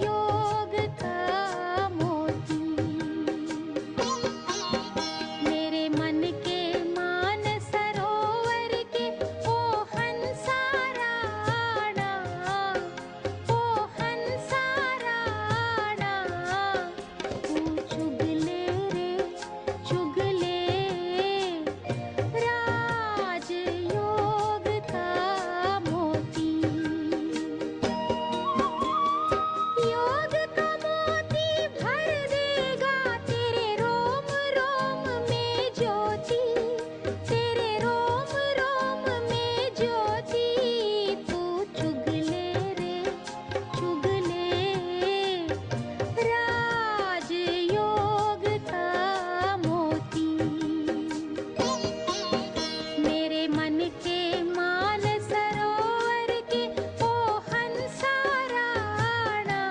योग का मोती मेरे मन के मान सरोवर के ओ हंसा राणा ओ हंसा राणा तू चुगले रे चुगले राज योग का मोती योग का मोती भर देगा तेरे रोम रोम में ज्योति तेरे रोम रोम में ज्योति तू चुगले रे चुगले राज योग का मोती मेरे मन के मान सरोवर के ओ हंसा राणा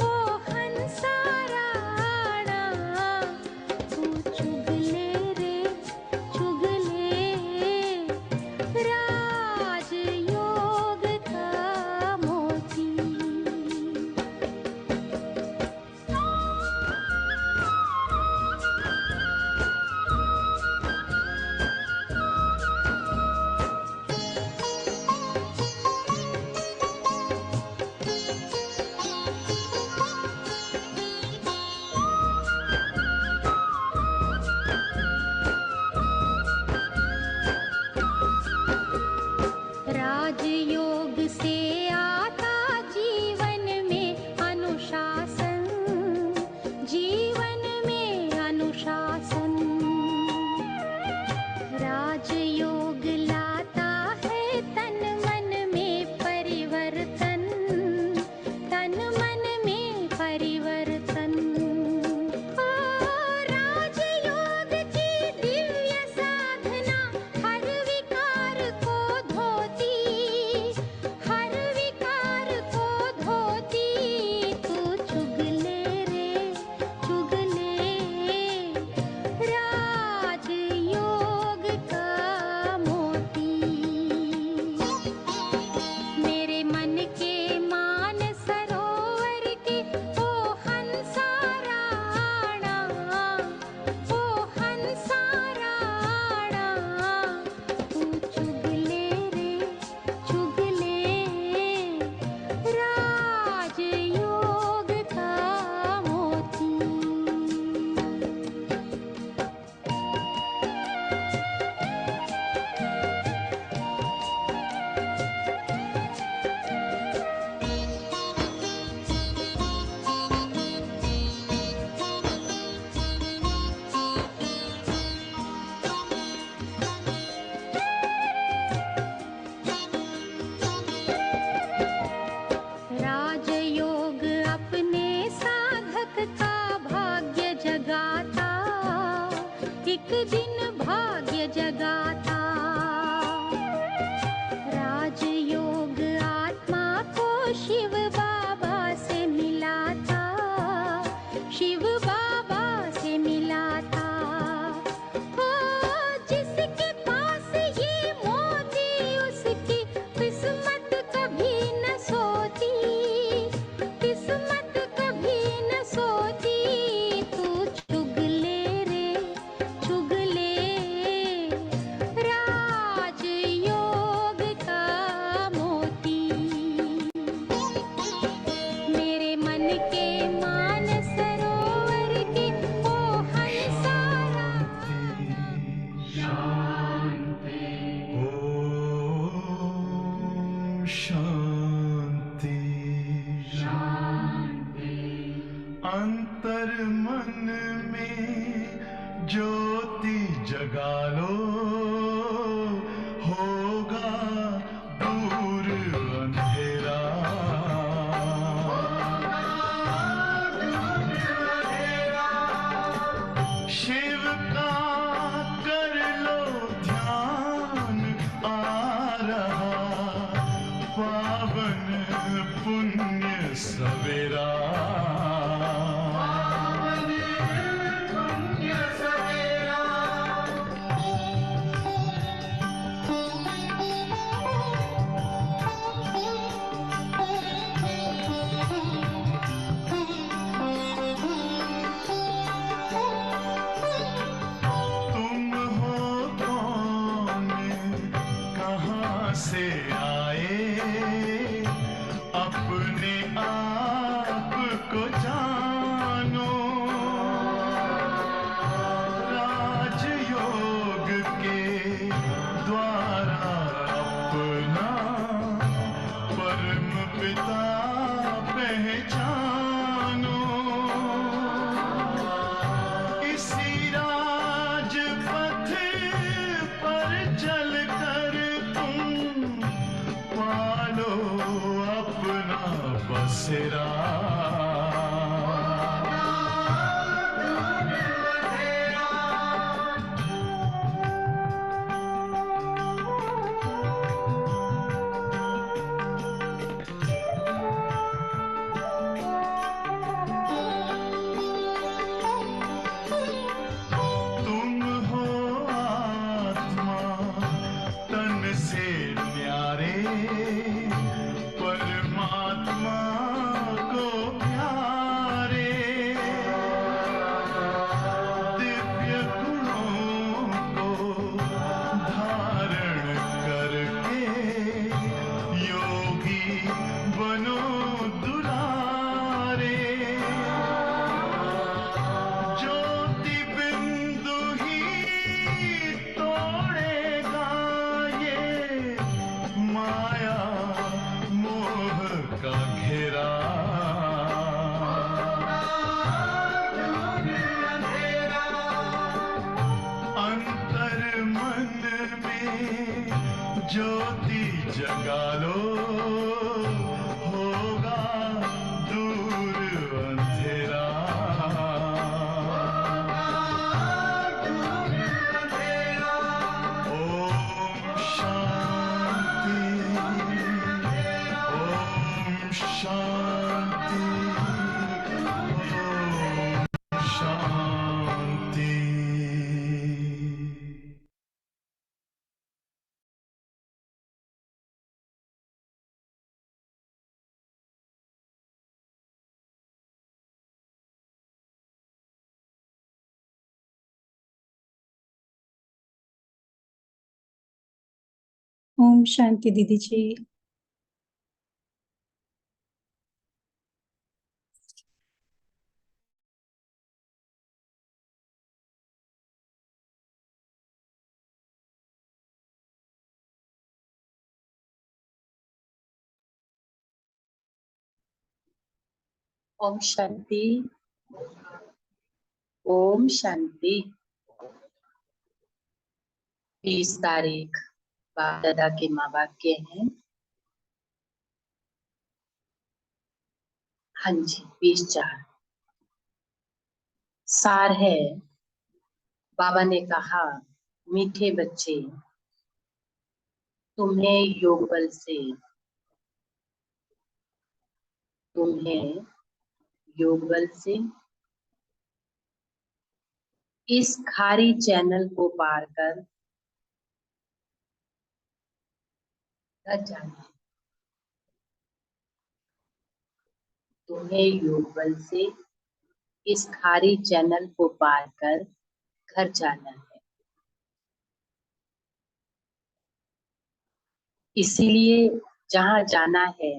ओ हंसा राणा तू चुगले रे चुगले राज योग का मोती राजयोग से आता जीवन में अनुशासन जीवन में अनुशासन राजयोग लाता है तन मन में परिवर्तन तन मन में परिवर्तन ओ राजयोग की दिव्य साधना हर विकार को धोती हर विकार को धोती तू चुगले रे चुगले राज योग का मोती मेरे मन के मान सरोवर के ओ हंसा राणा ओ हंसा राणा तू चुगले रे चुगले राज योग का मोती राजयोग अपने साधक का भाग्य जगाता एक दिन भाग्य जगाता राजयोग आत्मा को शिव बाबा से मिलाता शिव बाबा से मिलाता हो जिसके पास ये मोती उसकी किस्मत कभी न सोती किस्मत कभी न सोती तू चुगले रे चुगले राज योग का मोती मेरे मन के मान सरोवर के ओ हंसा ओम शांति अंतर मन में ज्योति जगा लो होगा दूर अंधेरा शिव का कर लो ध्यान आ रहा पावन पुण्य सवेरा को जानो, राजयोग के द्वारा अपना परम पिता पहचानो। इसी राजपथ पर चलकर तुम पालो अपना बसेरा। तुम हो आत्मा तन से न्यारे, परमात्मा को प्यारे। दिव्य गुणों को धारण करके योगी बनो दुलारे। ज्योति बिंदु ही तोड़ेगा ये माया मोह का घेरा। अंतर मन में ज्योति जगा लो, होगा दूर अंधेरा। ओम शांति, ओम शांति, ओम शांति। ओम शांति दीदी जी। ओम शांति। ओम शांति। 20 तारीख बाप दादा के माँ बाप के हैं। हाँ जी, 20/4 सार है। बाबा ने कहा, मीठे बच्चे, तुम्हें योग बल से इस खारी चैनल को पार कर घर जाना है। तुम्हें योग बल से इस खारी चैनल को पार कर घर जाना है। इसीलिए जहां जाना है,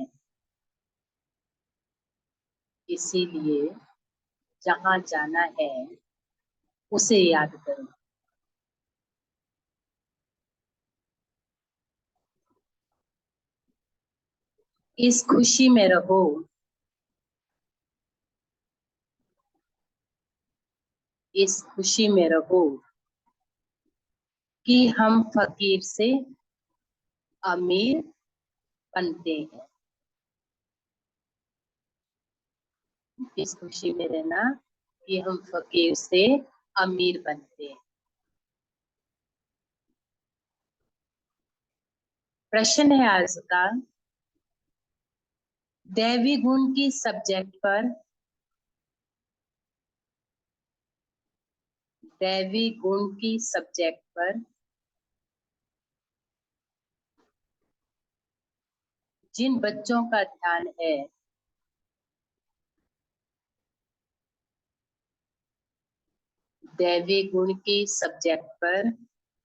इसीलिए जहां जाना है उसे याद करो। इस खुशी में रहो, इस खुशी में रहो कि हम फकीर से अमीर बनते हैं। इस खुशी में रहना कि हम फकीर से अमीर बनते हैं। प्रश्न है आज का, दैवी गुण की सब्जेक्ट पर, दैवी गुण की सब्जेक्ट पर जिन बच्चों का ध्यान है, दैवी गुण की सब्जेक्ट पर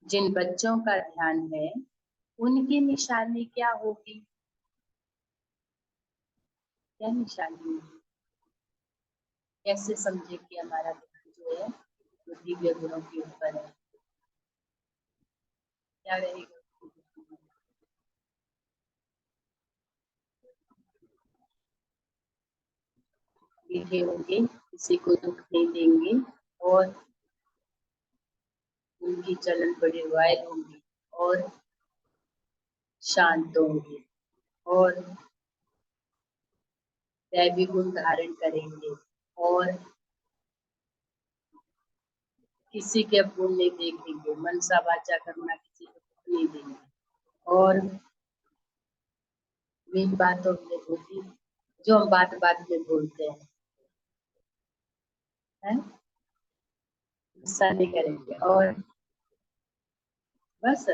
जिन बच्चों का ध्यान है, उनकी निशानी क्या होगी? क्या निशानी होगी? कैसे समझे कि हमारा ध्यान जो है वो दिव्य गुणों के ऊपर है? क्या रहेगा? मीठे होंगे, किसी को दुख नहीं देंगे, और उनकी चलन बड़ी रॉयल होंगी, और शांत होंगे, और दैवी गुण धारण करेंगे, और किसी के गुण नहीं देखेंगे, मनसा वाचा करना, किसी को दुख नहीं देंगे, और मेन बात तो हमने बोली जो हम बात बात में बोलते हैं, गुस्सा नहीं करेंगे, और बस।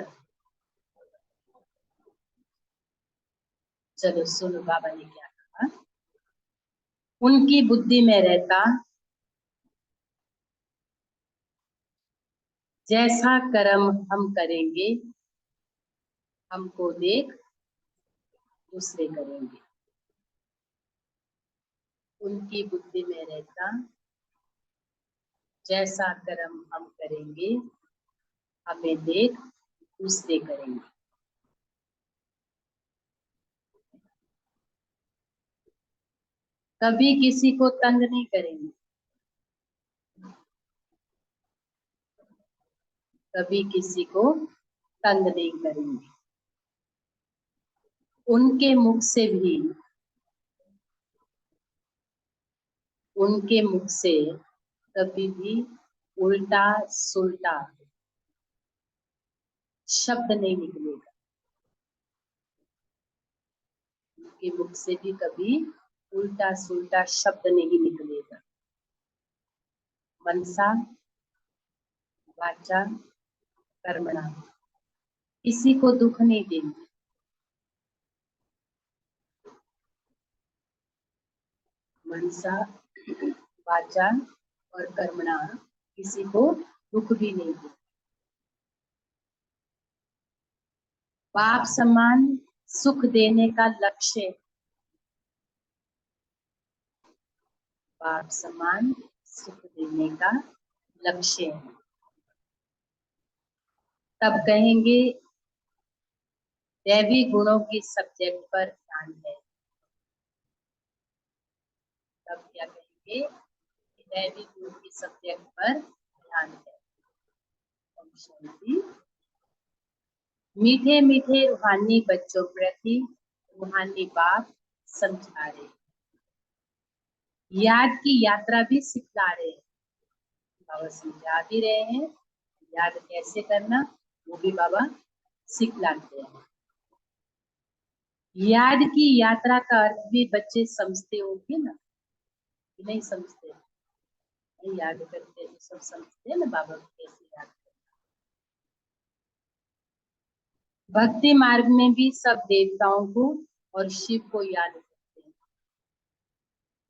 चलो सुनो बाबा ने क्या कहा। उनकी बुद्धि में रहता जैसा कर्म हम करेंगे, हमको देख दूसरे करेंगे। उनकी बुद्धि में रहता जैसा कर्म हम करेंगे, हमें देख दूसरे करेंगे। कभी किसी को तंग नहीं करेंगे, कभी किसी को तंग नहीं करेंगे। उनके मुख से भी, उनके मुख से कभी भी उल्टा सुल्टा शब्द नहीं निकलेगा। उनके मुख से भी कभी उल्टा सुल्टा शब्द नहीं निकलेगा। मनसा वाचा कर्मणा, किसी को दुख नहीं देंगे। मनसा वाचा और कर्मणा, किसी को दुख भी नहीं देंगे। बाप समान सुख देने का लक्ष्य, बाप समान सुख देने का लक्ष्य है। तब कहेंगे दैवी गुणों की सब्जेक्ट पर ध्यान है। तब क्या कहेंगे कि दैवी गुणों की सब्जेक्ट पर ध्यान है। मीठे मीठे रूहानी बच्चों प्रति रूहानी बाप समझा रहे, याद की यात्रा भी सिखला रहे हैं। बाबा समझा भी रहे हैं, याद कैसे करना वो भी बाबा सिखलाते हैं। याद की यात्रा का अर्थ भी बच्चे समझते होंगे ना, कि नहीं समझते? नहीं याद करते तो सब समझते हैं ना बाबा को कैसे याद करते। भक्ति मार्ग में भी सब देवताओं को और शिव को याद करते हैं।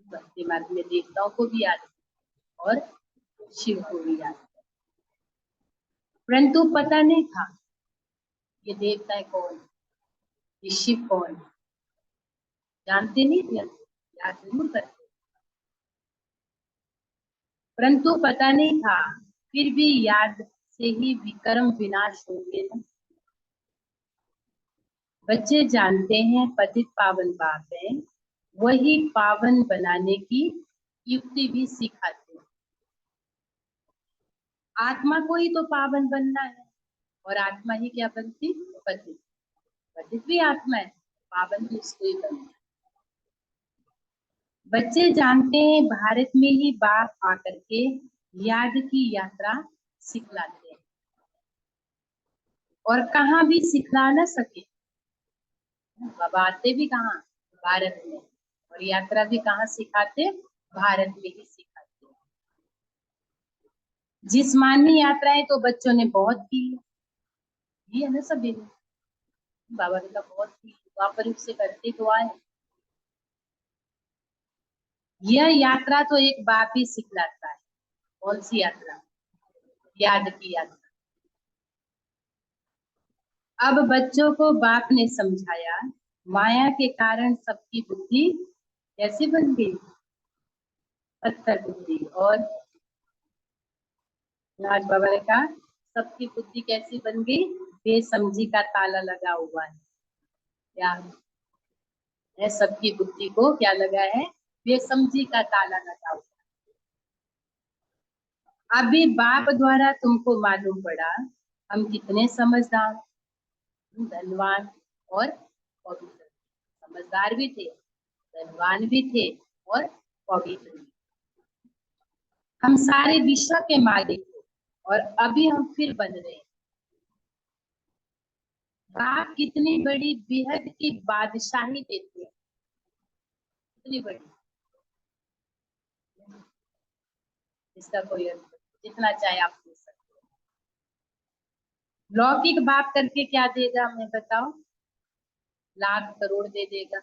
भक्ति मार्ग में देवताओं को भी याद करते हैं और शिव को भी याद करते हैं। परंतु पता नहीं था ये देवता कौन, ये शिव कौन, जानते नहीं थे, याद जरूर करते, परंतु पता नहीं था। फिर भी याद से ही विक्रम विनाश होंगे ना। बच्चे जानते हैं पतित पावन बाप है, वही पावन बनाने की युक्ति भी सिखाते हैं। आत्मा को ही तो पावन बनना है, और आत्मा ही क्या बनती? पतित। पतित भी आत्मा है, पावन भी उसको ही बनना है। बच्चे जानते हैं भारत में ही बाप आकर के याद की यात्रा सिखलाते हैं, और कहाँ भी सिखला ना सके। बाबा आते भी कहाँ? भारत में, और यात्रा भी कहाँ सिखाते? भारत में ही सिखाते। जिस्मानी यात्राएं तो बच्चों ने बहुत की है ना, सभी ने। बाबा ने कहा बहुत की, वापर रूप से करते तो आए। यह यात्रा तो एक बाप ही सिखलाता है। कौन सी यात्रा? याद की यात्रा। अब बच्चों को बाप ने समझाया माया के कारण सबकी बुद्धि कैसे बन गई। पत्थर बुद्धि। और राज बाबा ने कहा सबकी बुद्धि कैसी बन गई, बेसमझी का ताला लगा हुआ है। क्या है, सबकी बुद्धि को क्या लगा है, बेसमझी का ताला लगा हुआ। अभी बाप द्वारा तुमको मालूम पड़ा हम कितने समझदार, धनवान और पवित्र। समझदार भी थे, धनवान भी थे और पवित्र भी। हम सारे विश्व के मालिक थे और अभी हम फिर बन रहे हैं। बाप कितनी बड़ी बेहद की बादशाही देते हैं, कितनी बड़ी, इसका कोई अर्थ नहीं। जितना चाहे आप दे सकते हो। लौकिक बाप करके क्या देगा हमें बताओ, लाख करोड़ दे देगा,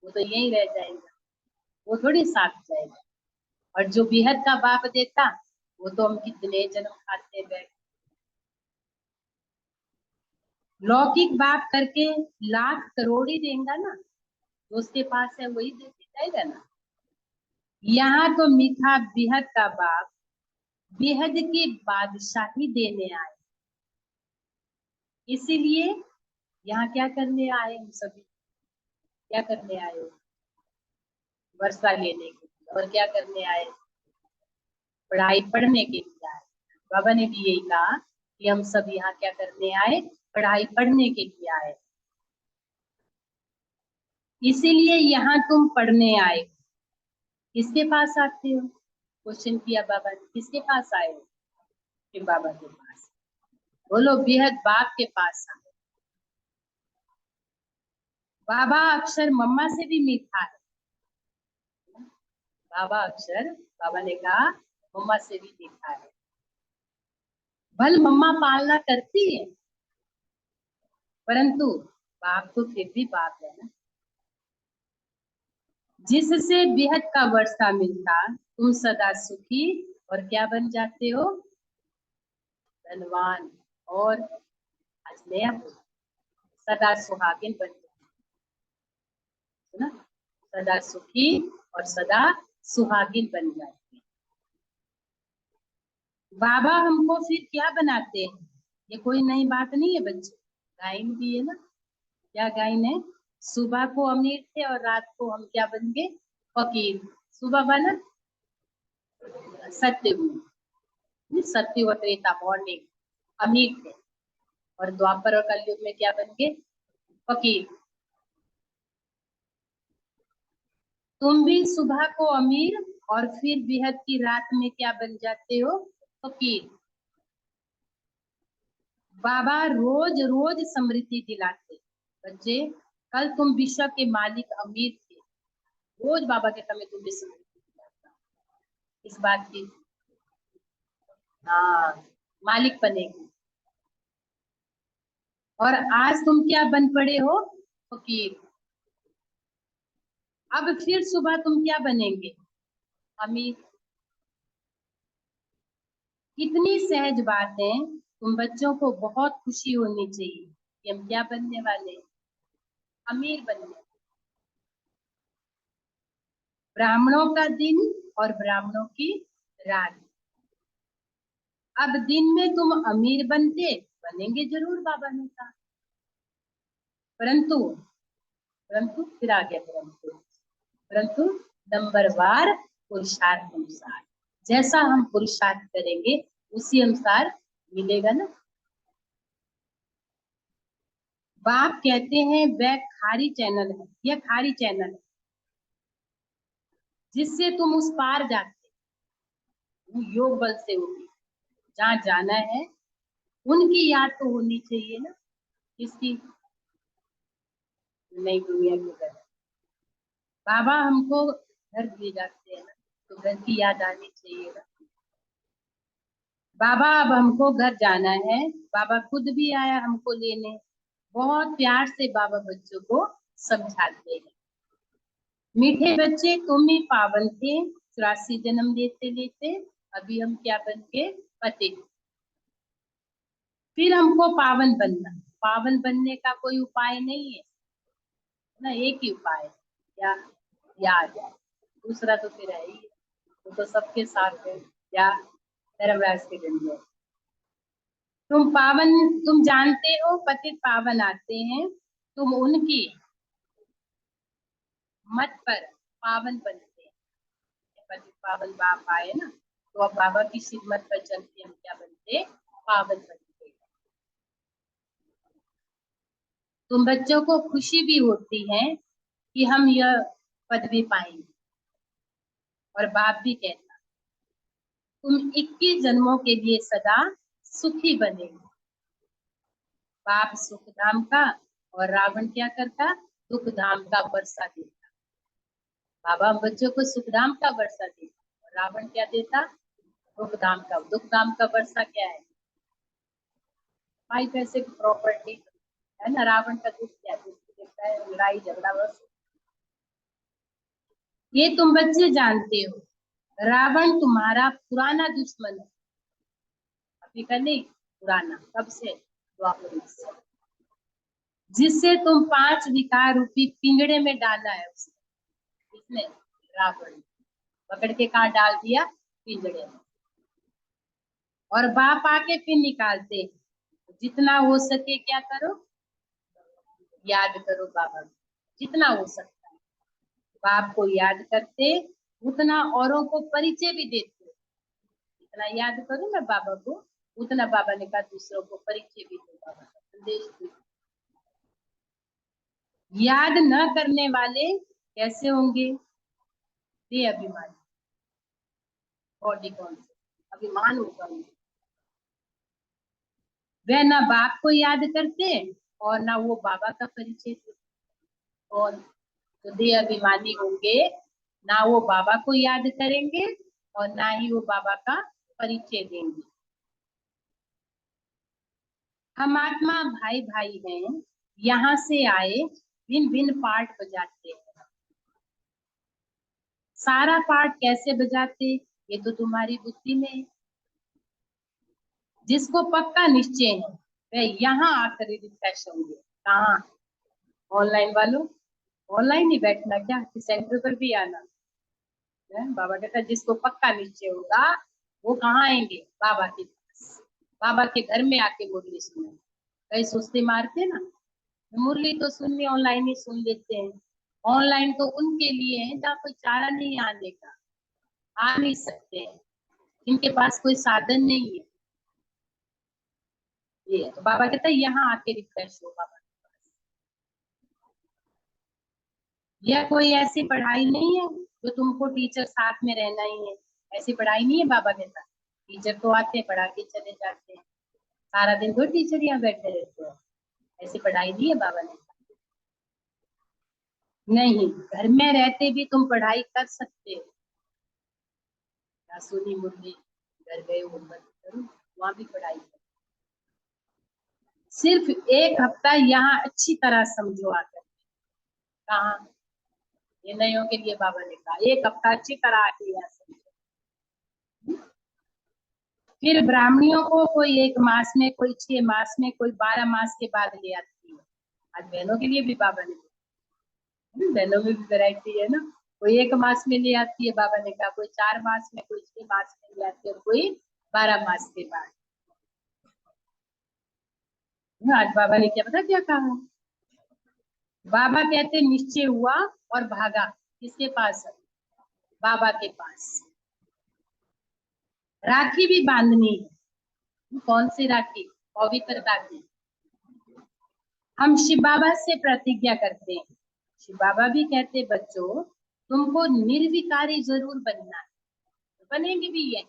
वो तो यही रह जाएगा, वो थोड़ी साथ जाएगा। और जो बेहद का बाप देता वो तो हम कितने जन्म खाते बैठ। लौकिक बाप करके लाख करोड़ ही देगा ना, जो उसके पास है वही देते जाएगा ना। यहाँ तो मीठा बेहद का बाप बेहद की बादशाही देने आए, इसीलिए यहाँ क्या करने आए हम सभी, क्या करने आए हो, वर्षा लेने के लिए। और क्या करने आए, पढ़ाई पढ़ने के लिए आए। बाबा ने भी यही कहा कि हम सब यहाँ क्या करने आए, पढ़ाई पढ़ने के लिए आए। इसीलिए यहाँ तुम पढ़ने आए। किसके पास आते हो, क्वेश्चन किया बाबा ने, किसके पास आए हो, फिर बाबा के पास। बोलो बेहद बाप के पास आए। बाबा अक्षर मम्मा से भी मीठा है। बाबा अक्षर, बाबा ने कहा मम्मा से भी मीठा है। भल मम्मा पालना करती है, परंतु बाप तो फिर भी बाप है ना। जिससे बेहद का वर्षा मिलता तुम सदा सुखी और क्या बन जाते हो, धनवान और आज नया सदा सुहागिन बन जाते हो ना, सदा सुखी और सदा सुहागिन बन जाते हैं। बाबा हमको फिर क्या बनाते हैं, ये कोई नई बात नहीं है बच्चे, गायन भी है ना। क्या गायन है, सुबह को अमीर थे और रात को हम क्या बन गए, फकीर। सुबह बना सत्य, सत्य व त्रेता मॉर्निंग अमीर थे, और द्वापर और कलयुग में क्या बन गए, फकीर। तुम भी सुबह को अमीर और फिर बेहद की रात में क्या बन जाते हो, फकीर। बाबा रोज रोज समृद्धि दिलाते बच्चे। कल तुम विश्व के मालिक अमीर थे, रोज बाबा के समय तुम भी समृद्धि दिलाता, इस बात की हाँ मालिक बनेगी। और आज तुम क्या बन पड़े हो, फकीर। अब फिर सुबह तुम क्या बनेंगे, अमीर। कितनी सहज बात है, तुम बच्चों को बहुत खुशी होनी चाहिए कि हम क्या बनने वाले हैं, अमीर बनने। ब्राह्मणों का दिन और ब्राह्मणों की रात। अब दिन में तुम अमीर बनते, बनेंगे जरूर बाबा ने कहा, परंतु परंतु फिर आ गया परंतु, परंतु नंबरवार पुरुषार्थ अनुसार, जैसा हम पुरुषार्थ करेंगे उसी अनुसार मिलेगा ना। बाप कहते हैं वह खारी चैनल है, यह खारी चैनल है जिससे तुम उस पार जाते, वो योग बल से होगी। जहाँ जाना है उनकी याद तो होनी चाहिए ना, किसकी, नई दुनिया की तरफ। बाबा हमको घर दिए जाते हैं ना, तो घर की याद आनी चाहिए ना। बाबा अब हमको घर जाना है, बाबा खुद भी आया हमको लेने। बहुत प्यार से बाबा बच्चों को समझाते हैं, मीठे बच्चे तुम ही पावन थे 84 जन्म लेते लेते, अभी हम क्या बन के पति। फिर हमको पावन बनना, पावन बनने का कोई उपाय नहीं है ना, एक ही उपाय है क्या, याद है, दूसरा तो फिर है ही। वो तो सबके साथ है। या धर्मराज के दिन में तुम जानते हो पतित पावन आते हैं, तुम उनकी मत पर पावन बनते हैं। पतित पावन बाप आए ना, तो अब बाबा की श्रीमत पर चल के हम क्या बनते, पावन बनते। तुम बच्चों को खुशी भी होती है कि हम यह पदवी पाएंगे, और बाप भी कहता तुम 21 जन्मों के लिए सदा सुखी बनेंगे। बाप सुख धाम का और रावण क्या करता, दुख धाम का वर्षा देता। बाबा हम बच्चों को सुख धाम का वर्षा देता, और रावण क्या देता, दुख धाम का। दुख धाम का वर्षा क्या है, 5 पैसे की प्रॉपर्टी है ना। रावण का दुख क्या देता है, लड़ाई झगड़ा बस। ये तुम बच्चे जानते हो, रावण तुम्हारा पुराना दुश्मन है। अभी का नहीं, पुराना, कब से, द्वापर युग से, जिससे तुम 5 विकार रूपी पिंजड़े में डाला है उसने। किसने, रावण। पकड़ के कहा डाल दिया, पिंजड़े में। और बाप आके फिर निकालते हैं। जितना हो सके क्या करो, याद करो बाबा, जितना हो सकता है बाप को याद करते, उतना औरों को परिचय भी देते। जितना याद करूं मैं बाबा को, उतना बाबा ने कहा दूसरों को परिचय भी दो, बाबा का संदेश दो। याद न करने वाले कैसे होंगे, ये अभिमान, बॉडी कौन से अभिमान होगा उनको। वह ना बाप को याद करते और ना वो बाबा का परिचय देते। और तो देह अभिमानी होंगे, ना वो बाबा को याद करेंगे और ना ही वो बाबा का परिचय देंगे। हम आत्मा भाई भाई हैं, यहाँ से आए भिन्न भिन्न पार्ट बजाते हैं। सारा पार्ट कैसे बजाते, ये तो तुम्हारी बुद्धि में है। जिसको पक्का निश्चय है वह यहाँ आकर रिफ्रेश होंगे। कहाँ, ऑनलाइन वालों, ऑनलाइन ही बैठना क्या, कि सेंटर पर भी आना है। बाबा कहता है जिसको पक्का निश्चय होगा वो कहाँ आएंगे, बाबा के पास। बाबा के घर में आके मुरली सुने। कई सुस्ती मारते ना, मुरली तो सुननी ऑनलाइन ही सुन लेते हैं। ऑनलाइन तो उनके लिए है जहाँ कोई चारा नहीं आने का, आ नहीं सकते हैं, इनके पास कोई साधन नहीं है। ये तो बाबा कहता है यहाँ आके रिफ्रेश हो बाबा के पास। यह कोई ऐसी पढ़ाई नहीं है जो तुमको टीचर साथ में रहना ही है। ऐसी पढ़ाई नहीं है बाबा कहता। टीचर तो आते हैं पढ़ा के चले जाते हैं, सारा दिन तो टीचर यहाँ बैठे रहते हैं। ऐसी पढ़ाई नहीं है बाबा ने। नहीं, घर में रहते भी तुम पढ़ाई कर सकते हो। सुनी मुरली, घर गए वो बंद करो, वहां भी पढ़ाई करो। सिर्फ 1 हफ्ता यहाँ अच्छी तरह समझो आकर। कहा, ये नयों के लिए बाबा ने कहा 1 हफ्ता अच्छी तरह आके यहाँ समझो। फिर ब्राह्मणियों को कोई 1 मास में, कोई 6 मास में, कोई 12 मास के बाद ले आती है। आज बहनों के लिए भी बाबा ने, बहनों में भी वैरायटी है ना। कोई 1 मास में ले आती है बाबा ने कहा, कोई 4 मास में, कोई 6 मास में ले आती है, और कोई 12 मास के बाद। आज बाबा ने क्या पता क्या कहा, बाबा कहते निश्चय हुआ और भागा। किसके पास, बाबा के पास। राखी भी बांधनी है। कौन सी राखी, पवित्रता की। हम शिव बाबा से प्रतिज्ञा करते हैं। शिव बाबा भी कहते बच्चों तुमको निर्विकारी जरूर बनना है, बनेंगे भी ये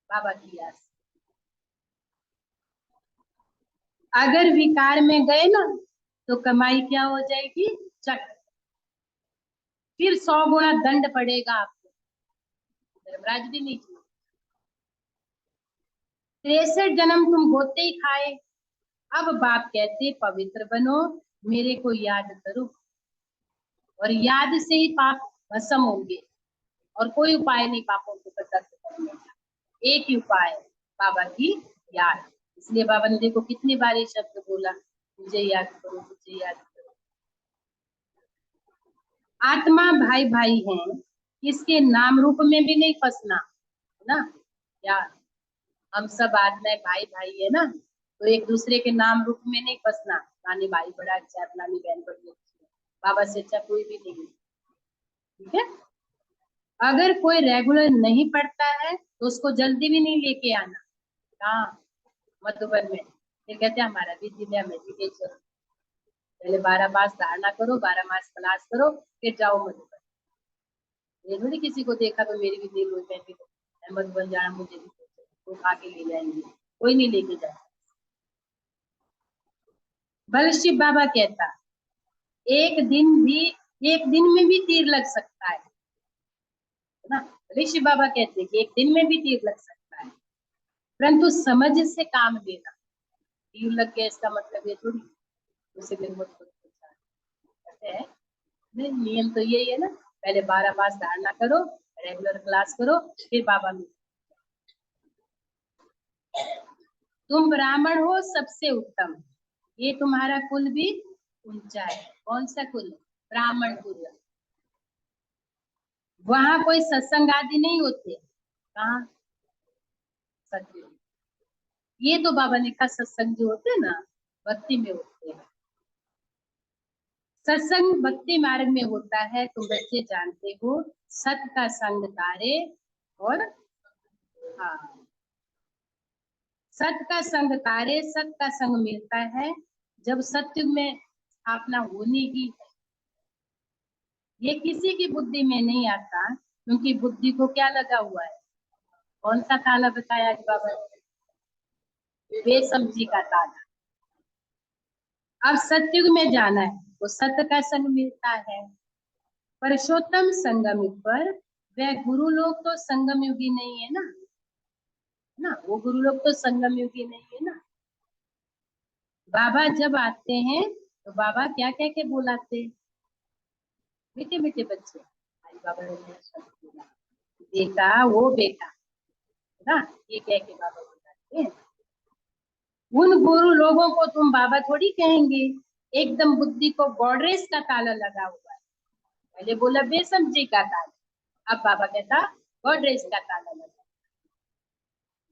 बाबा की आस। अगर विकार में गए ना तो कमाई क्या हो जाएगी, चट। फिर 100 गुना दंड पड़ेगा आपको, धर्मराज भी नहीं। 63 जन्म तुम होते ही खाए। अब बाप कहते पवित्र बनो, मेरे को याद करो, और याद से ही पाप भस्म होंगे। और कोई उपाय नहीं पापों को प्रदर्शित करने का, एक ही उपाय है, बाबा की याद। इसलिए बाबा ने देखो कितनी बार ये शब्द बोला, मुझे याद करो, मुझे याद करो। आत्मा भाई भाई हैं, किसके नाम रूप में भी नहीं फंसना, है ना। या हम सब आत्माएं भाई भाई है ना, तो एक दूसरे के नाम रूप में नहीं फंसना। फलानी भाई बड़ा अच्छा है, फलानी बहन बड़ी अच्छी है, बाबा से अच्छा कोई भी नहीं है, ठीक है। अगर कोई रेगुलर नहीं पढ़ता है तो उसको जल्दी भी नहीं लेके आना। हाँ, मधुबन में फिर कहते हैं हमारा भी जिला मेडिटेशन, पहले 12 मास धारणा करो, 12 मास क्लास करो, फिर जाओ मधुबन। ये थोड़ी किसी को देखा तो मेरी भी दिल हुई, मैं भी मधुबन जाना, मुझे भी तो उठा के ले जाएंगे, कोई नहीं लेके जाए। बल शिव बाबा कहता एक दिन भी, एक दिन में भी तीर लग सकता है ना। ऋषि बाबा कहते हैं कि एक दिन में भी तीर लग सकता है, परंतु समझ से काम लेना। तीर लग गया इसका मतलब ये थोड़ी उसी दिन मुझ कहते हैं। नहीं, नियम तो यही है ना, पहले 12 मास धारणा करो, रेगुलर क्लास करो, फिर बाबा मिलो। तुम ब्राह्मण हो सबसे उत्तम, ये तुम्हारा कुल भी ऊंचा है। कौन सा कुल? ब्राह्मण कुल। वहां कोई सत्संग आदि नहीं होते, कहाँ? सत्य। ये तो बाबा ने कहा सत्संग जो होते हैं ना, भक्ति में होते हैं। सत्संग भक्ति मार्ग में होता है, तुम बच्चे जानते हो। सत का संग तारे, और हाँ, सत का संग तारे, सत का संग मिलता है जब सत्युग में स्थापना होने की है। ये किसी की बुद्धि में नहीं आता, क्योंकि बुद्धि को क्या लगा हुआ है? कौन सा ताला बताया आज बाबा ने? बेसमझी का ताला। अब सत्युग में जाना है तो सत्य का संग मिलता है। पुरुषोत्तम संगम युग पर वह गुरु लोग तो संगम युगी नहीं है ना, वो गुरु लोग तो संगम युगी नहीं है ना। बाबा जब आते हैं तो बाबा क्या कह के बुलाते? मीठे मीठे बच्चे, आज बाबा ने नया शब्द बोला, बेटा, वो बेटा, है ना, ये कह के बाबा बुलाते हैं। उन गुरु लोगों को तुम बाबा थोड़ी कहेंगे, एकदम बुद्धि को गॉडरेज का ताला लगा हुआ है। पहले बोला बेसमझी का ताला, अब बाबा कहता गॉडरेज का ताला लगा,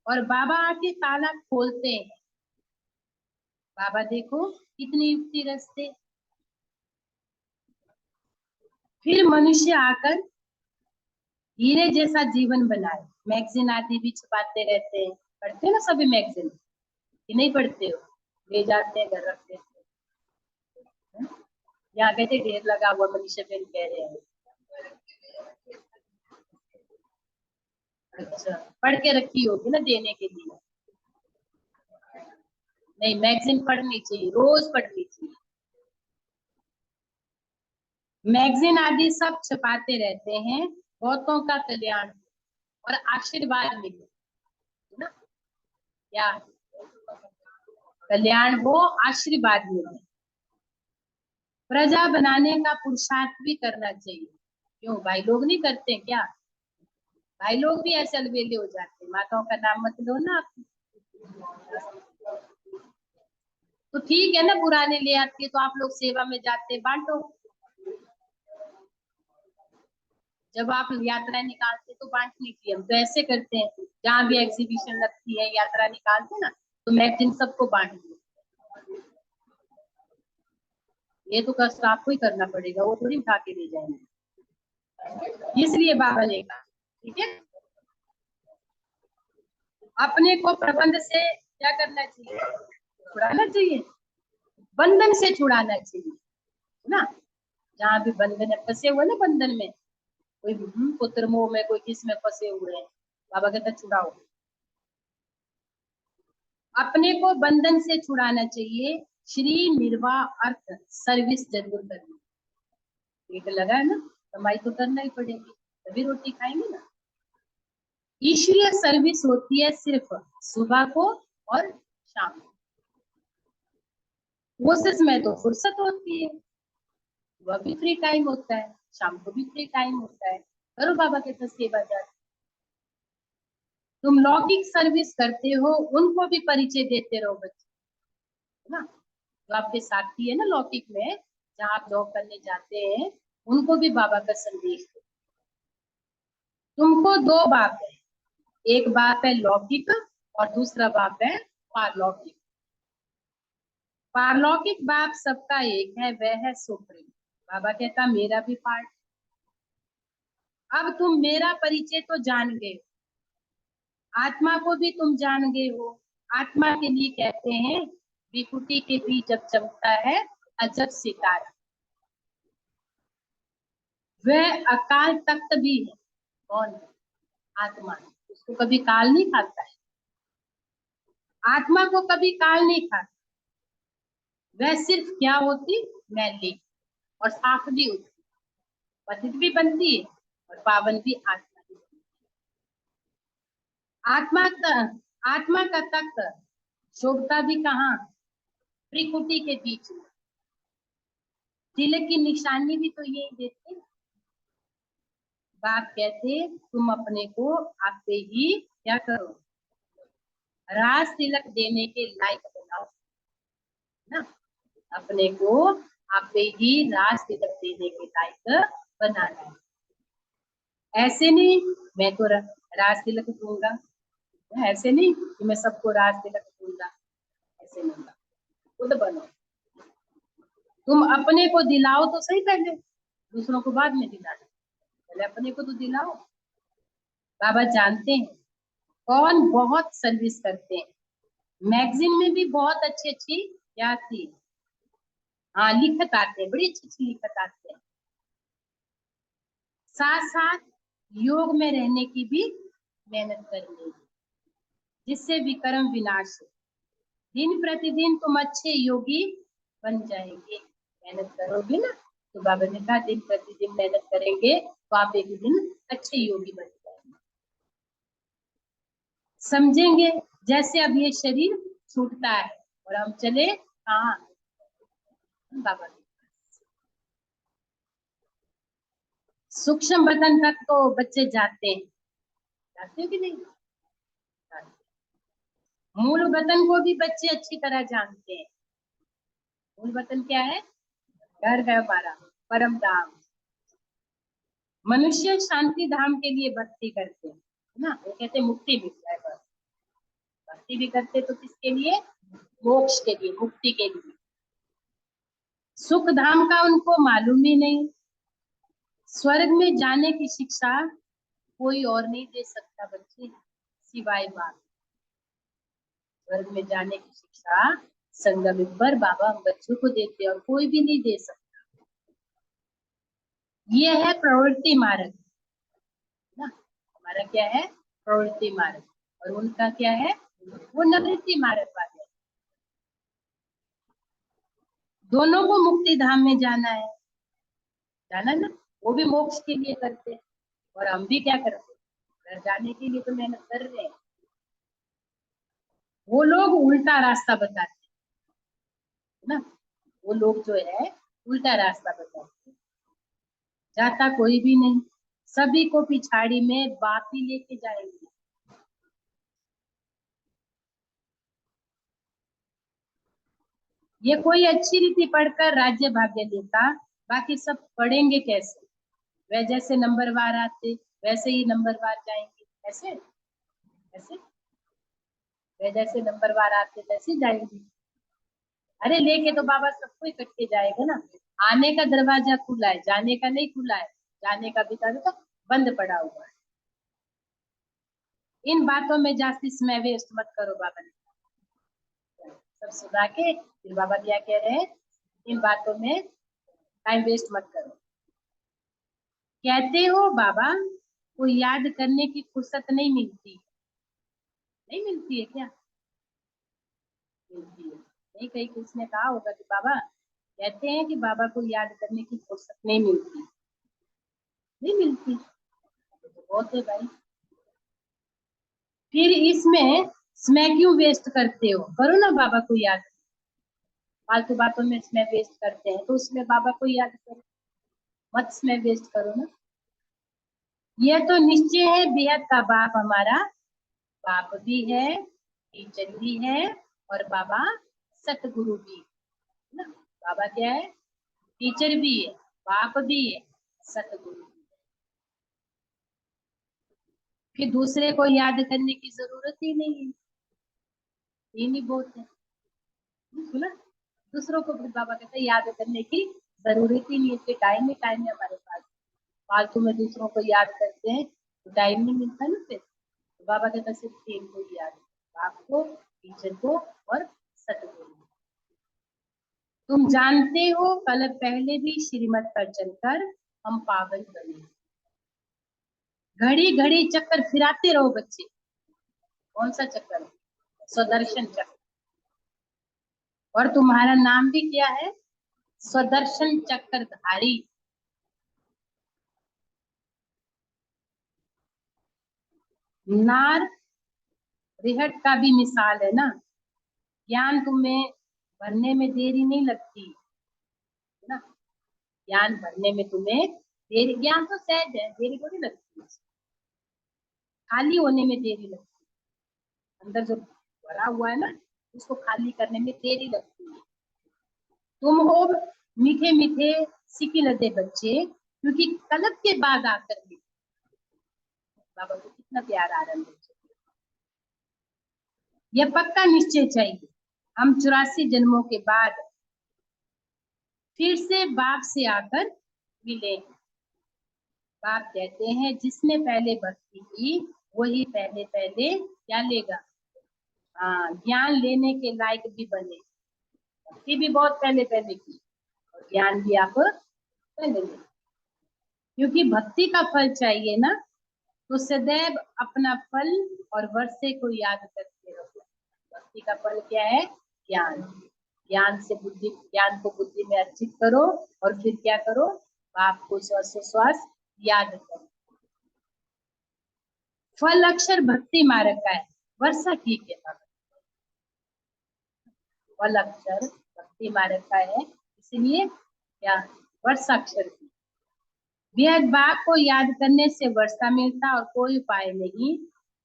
और बाबा आके ताला खोलते हैं। बाबा देखो कितनी युक्ति रचते। फिर मनुष्य आकर हीरे जैसा जीवन बनाए। मैगजीन आदि भी छुपाते रहते हैं, पढ़ते हो ना सभी मैगजीन, कि नहीं पढ़ते हो? ले जाते हैं, घर रख देते हैं। यहाँ कहते ढेर लगा हुआ, मनीषा बहन कह रहे हैं। अच्छा, पढ़ के रखी होगी ना देने के लिए। नहीं, मैगजीन पढ़नी चाहिए, रोज पढ़नी चाहिए। मैगजीन आदि सब छुपाते रहते हैं, बहुतों का कल्याण और आशीर्वाद मिले, है ना। क्या कल्याण हो, आशीर्वाद मिले। प्रजा बनाने का पुरुषार्थ भी करना चाहिए। क्यों भाई लोग नहीं करते क्या? भाई लोग भी ऐसे अलबेले हो जाते हैं, माताओं का नाम मत लो ना आप। तो ठीक है ना, पुराने ले आते तो आप लोग सेवा में जाते, बांटो। जब आप यात्रा निकालते तो बांटनी थी, हम तो ऐसे करते हैं, जहाँ भी एग्जीबिशन लगती है, यात्रा निकालते ना, तो मैगजीन सबको बांट दो। ये तो कष्ट आपको ही करना पड़ेगा, वो थोड़ी उठा के ले जाएंगे। इसलिए बाबा ने कहा, ठीक है, अपने को प्रबंध से क्या करना चाहिए? छुड़ाना चाहिए, बंधन से छुड़ाना चाहिए, है ना। जहाँ भी बंधन है, फंसे हुए ना बंधन में, कोई पुत्र मोह में, कोई किस में फंसे हुए हैं, बाबा कहता छुड़ाओ। अपने को बंधन से छुड़ाना चाहिए। श्री निर्वाह अर्थ सर्विस जरूर करनी। पेट लगा है ना, कमाई तो करना ही पड़ेगी, तभी रोटी खाएंगे ना। ईश्वरीय सर्विस होती है सिर्फ सुबह को और शाम को, कोशिश में तो फुर्सत होती है, वह भी फ्री टाइम होता है, शाम को भी फ्री टाइम होता है, करो बाबा के पास सेवा जाकर। तुम लौकिक सर्विस करते हो, उनको भी परिचय देते रहो बच्चे, है ना। जो आपके साथी है ना लौकिक में, जहाँ आप जॉब करने जाते हैं, उनको भी बाबा का संदेश दो। तुमको दो बाप है, एक बाप है लौकिक और दूसरा बाप है पारलौकिक। पारलौकिक बाप सबका एक है, वह है सुप्रीम। बाबा कहता मेरा भी पार्ट। अब तुम मेरा परिचय तो जान गए, आत्मा को भी तुम जान गए हो। आत्मा के लिए कहते हैं विकुटी के बीच जब चमकता है अजब सितारा। वह अकाल तख्त भी है। कौन है? आत्मा। उसको कभी काल नहीं खाता है, आत्मा को कभी काल नहीं खाता। वह सिर्फ क्या होती? मैली और साफ भी होती, पतित भी बनती है और पावन भी आत्मा भी बनती है। आत्मा का तख्त शोभता भी कहाँ? त्रिकुटी के बीच में। तिलक की निशानी भी तो यही देते। बाप कहते तुम अपने को आप पे ही क्या करो, राज तिलक देने के लायक बनाओ ना। अपने को आप पे ही राज तिलक देने के लायक बनाना है। ऐसे नहीं मैं तो राज तिलक दूंगा, ऐसे नहीं कि मैं सबको राज तिलक दूंगा, ऐसे नहीं। खुद बनो। तुम अपने को दिलाओ तो सही, पहले दूसरों को बाद में दिलाना, पहले अपने को तो दिलाओ। बाबा जानते हैं कौन बहुत सर्विस करते हैं। मैगजीन में भी बहुत अच्छी अच्छी क्या थी, हाँ लिखत आते हैं, बड़ी अच्छी अच्छी लिखत आते हैं। साथ साथ योग में रहने की भी मेहनत करनी है, जिससे विक्रम विनाश हो। दिन प्रतिदिन तुम अच्छे योगी बन जाएंगे। मेहनत करोगे ना, तो बाबा ने कहा दिन प्रतिदिन मेहनत करेंगे तो आप एक दिन अच्छे योगी बन जाएंगे। समझेंगे जैसे अब ये शरीर छूटता है और हम चले कहाँ? बाबा के पास। सूक्ष्म बदन तक तो बच्चे जाते हैं, जाते हो कि नहीं? मूल वतन को भी बच्चे अच्छी तरह जानते हैं। मूल वतन क्या है? घर है हमारा, परम धाम। मनुष्य शांति धाम के लिए भक्ति करते हैं ना, वो कहते हैं मुक्ति मिल जाए बस। भक्ति भी करते तो किसके लिए? मोक्ष के लिए, मुक्ति के लिए। सुख धाम का उनको मालूम ही नहीं। स्वर्ग में जाने की शिक्षा कोई और नहीं दे सकता बच्चे, सिवाय बाप। स्वर्ग में जाने की शिक्षा संगम पर बाबा हम बच्चों को देते और कोई भी नहीं दे सकता। ये है प्रवृत्ति मार्ग ना, हमारा क्या है? प्रवृत्ति मार्ग। और उनका क्या है? वो निवृत्ति मार्ग वाले। दोनों को मुक्ति धाम में जाना है, जाना ना। वो भी मोक्ष के लिए करते हैं और हम भी क्या करते हैं? घर जाने के लिए तो मेहनत कर रहे हैं। वो लोग उल्टा रास्ता बताते हैं ना, वो लोग जो है उल्टा रास्ता बताते हैं। जाता कोई भी नहीं, सभी को पिछाड़ी में बाप ही लेके जाएंगे। ये कोई अच्छी रीति पढ़कर राज्य भाग्य लेता, बाकी सब पढ़ेंगे कैसे? वह जैसे नंबरवार आते वैसे ही नंबरवार जाएंगे, ऐसे ऐसे वह जैसे नंबरवार आते वैसे ही जाएंगे। अरे लेके तो बाबा सबको इकट्ठे जाएगा ना। आने का दरवाजा खुला है, जाने का नहीं खुला है। जाने का भी दरवाजा बंद पड़ा हुआ है। इन बातों में जास्ती समय वेस्ट मत करो, बाबा ने सब सुना के फिर बाबा क्या कह रहे हैं, इन बातों में टाइम वेस्ट मत करो। कहते हो बाबा को याद करने की फुर्सत नहीं मिलती, नहीं मिलती है क्या? मिलती है। नहीं, कहीं किसी ने कहा होगा कि बाबा कहते हैं कि बाबा को याद करने की फुर्सत नहीं मिलती, नहीं मिलती तो बहुत है भाई। फिर इसमें समय क्यों वेस्ट करते हो? करो ना बाबा को याद। फालतू बातों में समय वेस्ट करते हैं तो उसमें बाबा को याद करो, मत समय वेस्ट करो ना। यह तो निश्चय है बेहद का बाप हमारा, बाप भी है, टीचर भी है और बाबा सतगुरु भी है ना। बाबा क्या है? टीचर भी है, बाप भी है, सतगुरु भी फिर दूसरे को याद करने की जरूरत ही नहीं है, ये नहीं बोलते, सुना, दूसरों को भी बाबा कहते हैं याद करने की जरूरत ही नहीं है, टाइम ही टाइम है हमारे पास, फालतू में दूसरों को याद करते हैं तो टाइम नहीं मिलता ना फिर। तो बाबा कहता है सिर्फ तीन को ही याद, बाप को, टीचर को और सतगुरु। तुम जानते हो कल पहले भी श्रीमत पर चलकर हम पागल बने, घड़ी घड़ी चक्कर फिराते रहो बच्चे। कौन सा चक्कर? स्वदर्शन चक्र। और तुम्हारा नाम भी क्या है? स्वदर्शन चक्रधारी। नार रिहट का भी मिसाल है ना, ज्ञान तुम्हें भरने में देरी नहीं लगती है ना, ज्ञान भरने में तुम्हें देरी, ज्ञान तो सहज है, देरी थोड़ी लगती है, खाली होने में देरी लगती है, अंदर जो भरा हुआ है ना उसको खाली करने में देरी लगती है। तुम हो मीठे मीठे सिकी लदे बच्चे, क्योंकि कलब के बाद आकर भी बाबा को कितना प्यार आ रहा है। यह पक्का निश्चय चाहिए, हम 84 जन्मों के बाद फिर से बाप से आकर मिले। बाप कहते हैं जिसने पहले भक्ति की वही पहले पहले क्या लेगा? हाँ, ज्ञान लेने के लायक भी बने। भक्ति भी बहुत पहले पहले की और ज्ञान भी आप पहले ले, क्योंकि भक्ति का फल चाहिए ना, तो सदैव अपना फल और वर्षे को याद करते रहो। भक्ति का फल क्या है? ज्ञान। ज्ञान से बुद्धि, ज्ञान को बुद्धि में अर्जित करो और फिर क्या करो? बाप को श्वास याद करो। फल अक्षर भक्ति मार्ग का है, वर्षा ठीक है, फल अक्षर भक्ति मार्ग का है, इसलिए क्या वर्षाक्षर की। बेहद बाप को याद करने से वर्षा मिलता और कोई उपाय नहीं।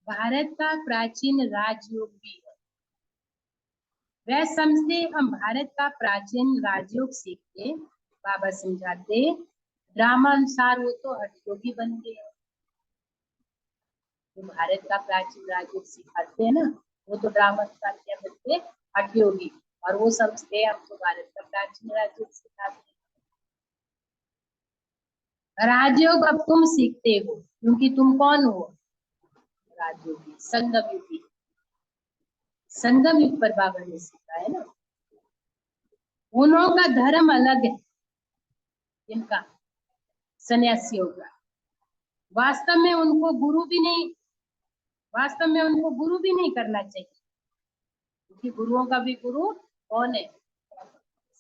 भारत का प्राचीन राजयोग भी है, वह समझते हम भारत का प्राचीन राजयोग सीखते। बाबा समझाते ड्रामा अनुसार वो तो हठयोगी बन गए, जो भारत का प्राचीन राजयोग सिखाते हैं ना वो तो ड्रामा अनुसार क्या बनते? हठयोगी। और वो समझते हम तो भारत का प्राचीन राजयोग सिखाते हैं। राजयोग अब तुम सीखते हो, क्योंकि तुम कौन हो? राजयोगी, संगम युगी। संगम युग पर बाबा ने सीखा है ना। उन्हों का धर्म अलग है, इनका सन्यासियों का। वास्तव में उनको गुरु भी नहीं, वास्तव में उनको गुरु भी नहीं करना चाहिए, क्योंकि गुरुओं का भी गुरु कौन है?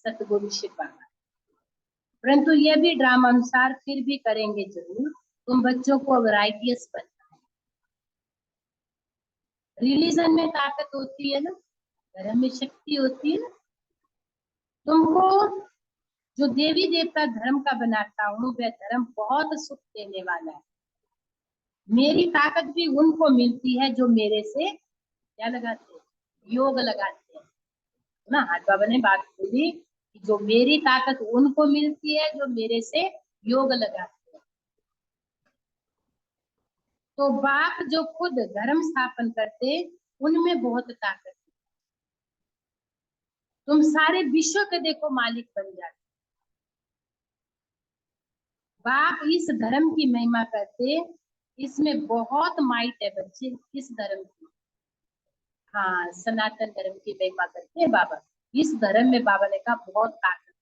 सतगुरु शिव बाबा। परंतु यह भी ड्रामा अनुसार फिर भी करेंगे जरूर। तुम बच्चों को अब राइटियस बनना है। रिलीजन में ताकत होती है ना, धर्म में शक्ति होती है ना। तुमको जो देवी देवता धर्म का बनाता हूँ वह धर्म बहुत सुख देने वाला है। मेरी ताकत भी उनको मिलती है जो मेरे से क्या लगाते हैं? योग लगाते हैं ना। हाथ बाबा ने बात बोली कि जो मेरी ताकत उनको मिलती है जो मेरे से योग लगाते हैं। तो बाप जो खुद धर्म स्थापन करते उनमें बहुत ताकत है। तुम सारे विश्व के देखो मालिक बन जाते। बाप इस धर्म की महिमा करते, इसमें बहुत माइट है बच्चे, इस धर्म की। हाँ, सनातन धर्म की महिमा करते हैं बाबा। इस धर्म में बाबा ने कहा बहुत ताकत।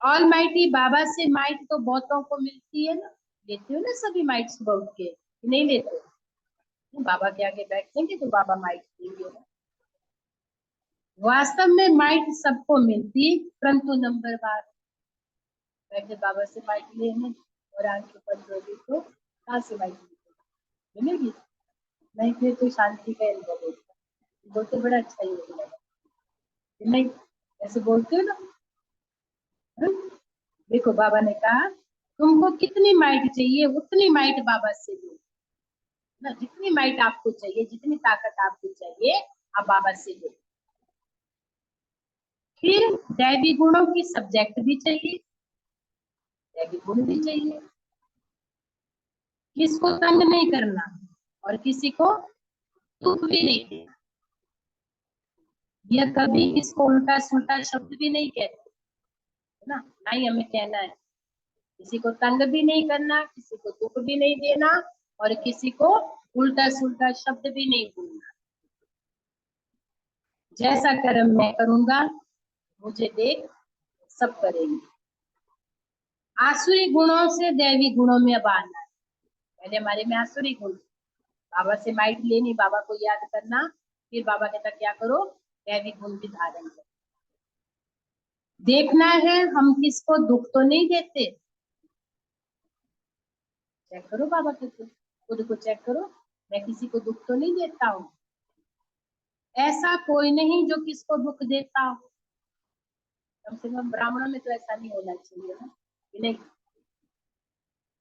ऑल माइटी बाबा से माइट तो बहुतों को मिलती है ना, लेते हो ना सभी माइट सुबह उठ के? नहीं लेते? बाबा के आगे बैठेंगे तो बाबा माइट देंगे ना। वास्तव में माइट सबको मिलती, परंतु नंबर बार बैठे बाबा से माइट लेने और आंखें बंद होगी तो कहाँ से माइट मिलेगी? नहीं फिर तो शांति का अनुभव होगा। बोलते बड़ा अच्छा ही होगा, नहीं ऐसे बोलते हो ना। देखो बाबा ने कहा तुमको कितनी माइट चाहिए उतनी माइट बाबा से लो ना, जितनी माइट आपको चाहिए, जितनी ताकत आपको चाहिए आप बाबा से लो। फिर दैवी गुणों की सब्जेक्ट भी चाहिए, दैवी गुण भी चाहिए। किसको तंग नहीं करना और किसी को दुख भी नहीं देना। यह कभी किसको उल्टा सुल्टा शब्द भी नहीं कहते है ना, ना ही हमें कहना है। किसी को तंग भी नहीं करना, किसी को दुख भी नहीं देना और किसी को उल्टा सुल्टा शब्द भी नहीं बोलना। जैसा कर्म मैं करूंगा मुझे देख सब करेंगे। आसुरी गुणों से दैवी गुणों में अब आना है। पहले हमारे में आसुरी गुण, बाबा से माइट लेनी, बाबा को याद करना, फिर बाबा कहता क्या करो, दैवी गुण भी धारण करो। देखना है हम किसको दुख तो नहीं देते। चेक करो बाबा कहते, खुद को चेक करो, मैं किसी को दुख तो नहीं देता हूँ। ऐसा कोई नहीं जो किसको दुख देता हो। कम से कम ब्राह्मणों में तो ऐसा नहीं होना चाहिए ना, कि नहीं